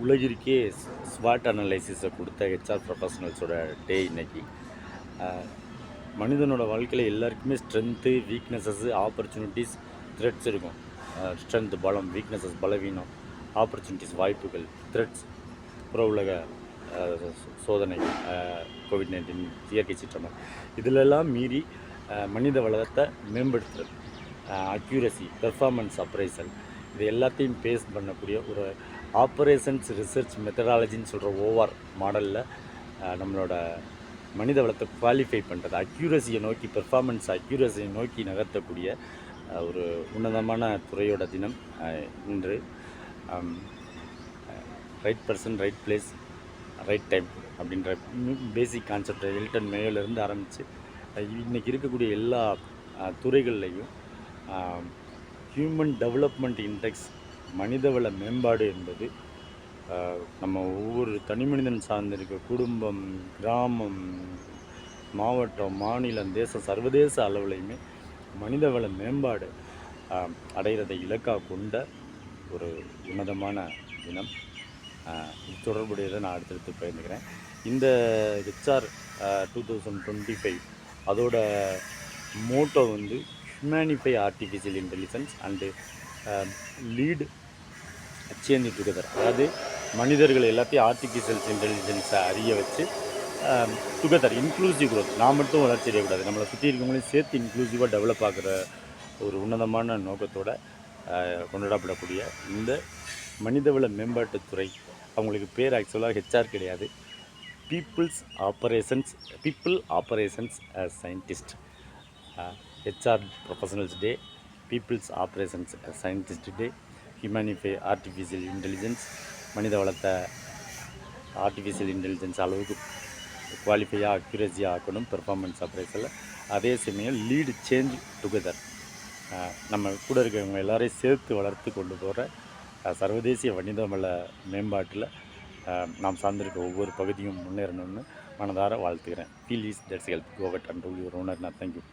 உலகிற்கே ஸ்வாட் அனலைசிஸை கொடுத்த ஹெச்ஆர் ப்ரொஃபஷனல்ஸோட டே இன்னைக்கு. மனிதனோட வாழ்க்கையில் எல்லாருக்குமே ஸ்ட்ரென்த்து, வீக்னஸஸ், ஆப்பர்ச்சுனிட்டிஸ், த்ரெட்ஸ் இருக்கும். ஸ்ட்ரென்த் பலம், வீக்னஸஸ் பலவீனம், ஆப்பர்ச்சுனிட்டிஸ் வாய்ப்புகள், த்ரெட்ஸ் புற உலக சோதனை, கோவிட்-19, இயற்கை சீற்றங்கள், இதிலெல்லாம் மீறி மனித வளத்தை மேம்படுத்துறது, அக்யூரசி, பெர்ஃபார்மன்ஸ் அப்ரைசல், இது எல்லாத்தையும் பேஸ் பண்ணக்கூடிய ஒரு ஆப்ரேஷன்ஸ் ரிசர்ச் மெத்தடாலஜின்னு சொல்கிற ஓஆர் மாடலில் நம்மளோட மனித வளத்தை குவாலிஃபை பண்ணுறது, அக்யூரசியை நோக்கி, பெர்ஃபார்மன்ஸ் அக்யூரசியை நோக்கி நகர்த்தக்கூடிய ஒரு உன்னதமான துறையோட தினம் இன்று. Right person, right place, right time அப்படின்ற பேசிக் கான்செப்ட் எல்டன் மேயோலேருந்து ஆரம்பித்து இன்றைக்கி இருக்கக்கூடிய எல்லா துறைகள்லையும் ஹியூமன் டெவலப்மெண்ட் இண்டெக்ஸ், மனிதவள மேம்பாடு என்பது நம்ம ஒவ்வொரு தனி மனிதன் சார்ந்திருக்க குடும்பம், கிராமம், மாவட்டம், மாநிலம், தேசம், சர்வதேச அளவுலையுமே மனிதவள மேம்பாடு அடைகிறதை இலக்காக கொண்ட ஒரு உன்னதமான தினம். இது தொடர்புடையதை நான் அடுத்தடுத்து பகிர்ந்துக்கிறேன். இந்த ஹெச்ஆர் 2025 அதோட மோட்டோ வந்து humanify artificial intelligence and lead change together. அதாவது மனிதர்கள் எல்லாத்தையும் ஆர்டிஃபிஷியல் இன்டெலிஜென்ஸை அறிய வச்சு டுகெதர் இன்க்ளூசிவ் க்ரோத். நான் மட்டும் வளர்ச்சி அடையக்கூடாது, நம்மளை சுற்றி இருக்கவங்களையும் சேர்த்து இன்க்ளூசிவாக டெவலப் ஆகிற ஒரு உன்னதமான நோக்கத்தோடு கொண்டாடப்படக்கூடிய இந்த மனிதவள மேம்பாட்டுத்துறை, அவங்களுக்கு பேர் ஆக்சுவலாக ஹெச்ஆர் கிடையாது, people operations scientist. HR professionals day, peoples operations scientist day, humanify artificial intelligence, மனித வளத்தை ஆர்டிஃபிஷியல் இன்டெலிஜென்ஸ் அளவுக்கு குவாலிஃபையாக அக்யூரஸியாக ஆக்கணும் பெர்ஃபார்மன்ஸ் அப்ரைசலில். அதே சமயம் லீடு சேஞ்ச் டுகெதர், நம்ம கூட இருக்கிறவங்க எல்லாரையும் சேர்த்து வளர்த்து கொண்டு போகிற சர்வதேசிய மனிதவள மேம்பாட்டில் நாம் சார்ந்திருக்க ஒவ்வொரு பகுதியும் முன்னேறணும்னு மனதார வாழ்த்துக்கிறேன். Feel is that's help. Go at and rule your owner. Thank you.